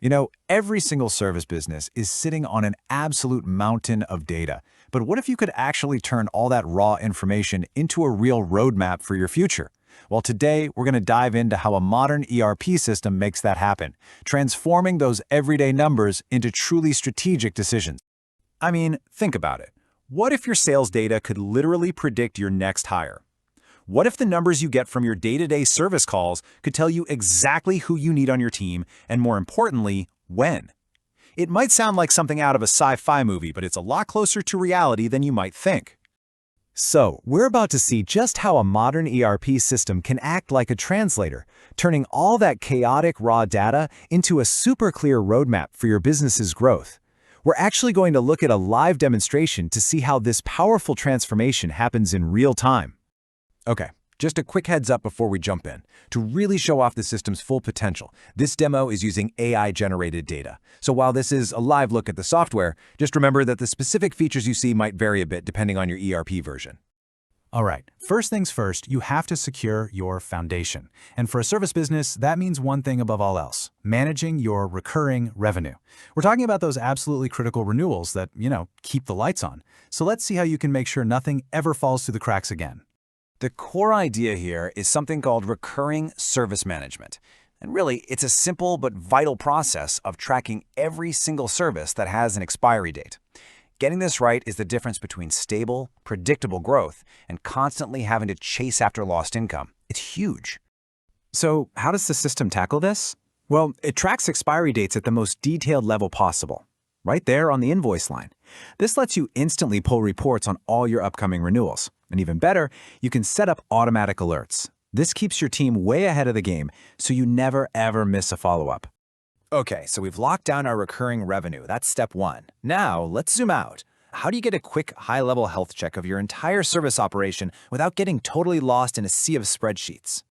You know, every single service business is sitting on an absolute mountain of data. But what if you could actually turn all that raw information into a real roadmap for your future? Well, today we're going to dive into how a modern ERP system makes that happen, transforming those everyday numbers into truly strategic decisions. I mean, think about it. What if your sales data could literally predict your next hire? What if the numbers you get from your day-to-day service calls could tell you exactly who you need on your team and, more importantly, when? It might sound like something out of a sci-fi movie, but it's a lot closer to reality than you might think. So, we're about to see just how a modern ERP system can act like a translator, turning all that chaotic raw data into a super clear roadmap for your business's growth. We're actually going to look at a live demonstration to see how this powerful transformation happens in real time. Okay, just a quick heads up before we jump in. To really show off the system's full potential, this demo is using AI-generated data. So while this is a live look at the software, just remember that the specific features you see might vary a bit depending on your ERP version. All right, first things first, you have to secure your foundation. And for a service business, that means one thing above all else: managing your recurring revenue. We're talking about those absolutely critical renewals that, keep the lights on. So let's see how you can make sure nothing ever falls through the cracks again. The core idea here is something called recurring service management. And really, it's a simple but vital process of tracking every single service that has an expiry date. Getting this right is the difference between stable, predictable growth and constantly having to chase after lost income. It's huge. So how does the system tackle this? Well, it tracks expiry dates at the most detailed level possible, right there on the invoice line. This lets you instantly pull reports on all your upcoming renewals. And even better, you can set up automatic alerts. This keeps your team way ahead of the game, so you never ever miss a follow-up. Okay, so we've locked down our recurring revenue. That's step one. Now, let's zoom out. How do you get a quick, high-level health check of your entire service operation without getting totally lost in a sea of spreadsheets?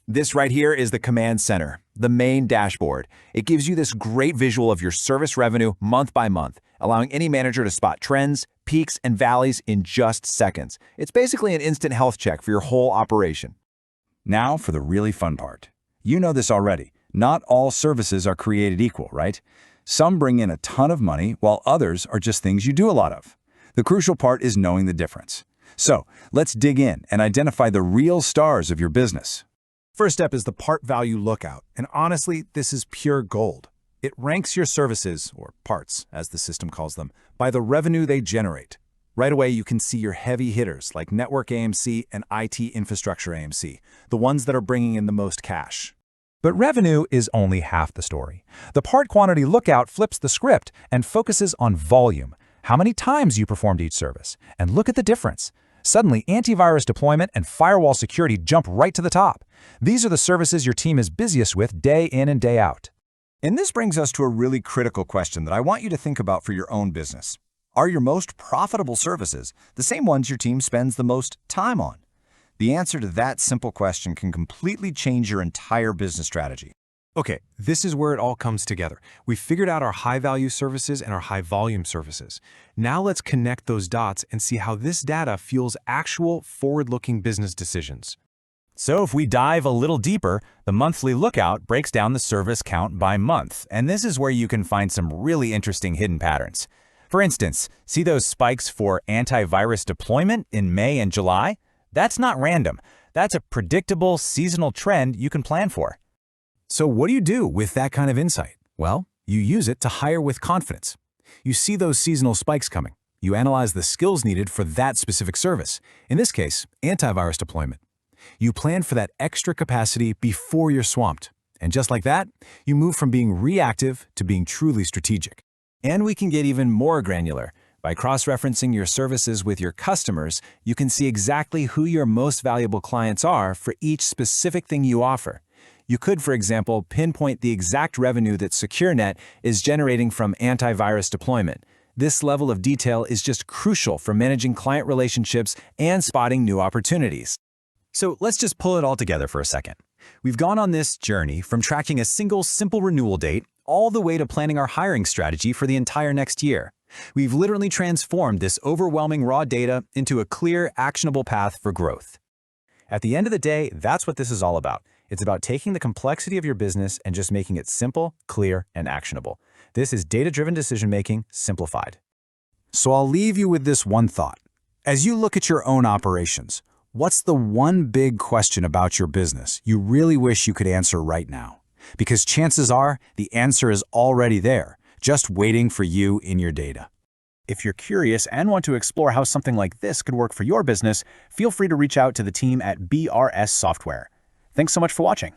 This right here is the command center, the main dashboard. It gives you this great visual of your service revenue month by month, allowing any manager to spot trends, peaks, and valleys in just seconds. It's basically an instant health check for your whole operation. Now for the really fun part. You know this already. Not all services are created equal, right? Some bring in a ton of money, while others are just things you do a lot of. The crucial part is knowing the difference. So, let's dig in and identify the real stars of your business. First step is the part value lookout, and honestly, this is pure gold. It ranks your services, or parts, as the system calls them, by the revenue they generate. Right away, you can see your heavy hitters like Network AMC and IT Infrastructure AMC, the ones that are bringing in the most cash. But revenue is only half the story. The part quantity lookout flips the script and focuses on volume, how many times you performed each service. And look at the difference. Suddenly, antivirus deployment and firewall security jump right to the top. These are the services your team is busiest with day in and day out. And this brings us to a really critical question that I want you to think about for your own business. Are your most profitable services the same ones your team spends the most time on? The answer to that simple question can completely change your entire business strategy. Okay, this is where it all comes together. We've figured out our high-value services and our high-volume services. Now let's connect those dots and see how this data fuels actual forward-looking business decisions. So if we dive a little deeper, the monthly lookout breaks down the service count by month, and this is where you can find some really interesting hidden patterns. For instance, see those spikes for antivirus deployment in May and July? That's not random. That's a predictable seasonal trend you can plan for. So what do you do with that kind of insight? Well, you use it to hire with confidence. You see those seasonal spikes coming. You analyze the skills needed for that specific service. In this case, antivirus deployment. You plan for that extra capacity before you're swamped. And just like that, you move from being reactive to being truly strategic. And we can get even more granular. By cross-referencing your services with your customers, you can see exactly who your most valuable clients are for each specific thing you offer. You could, for example, pinpoint the exact revenue that SecureNet is generating from antivirus deployment. This level of detail is just crucial for managing client relationships and spotting new opportunities. So let's just pull it all together for a second. We've gone on this journey from tracking a single simple renewal date all the way to planning our hiring strategy for the entire next year. We've literally transformed this overwhelming raw data into a clear, actionable path for growth. At the end of the day, that's what this is all about. It's about taking the complexity of your business and just making it simple, clear, and actionable. This is data-driven decision-making simplified. So I'll leave you with this one thought. As you look at your own operations, what's the one big question about your business you really wish you could answer right now? Because chances are the answer is already there, just waiting for you in your data. If you're curious and want to explore how something like this could work for your business, feel free to reach out to the team at BRS Software. Thanks so much for watching.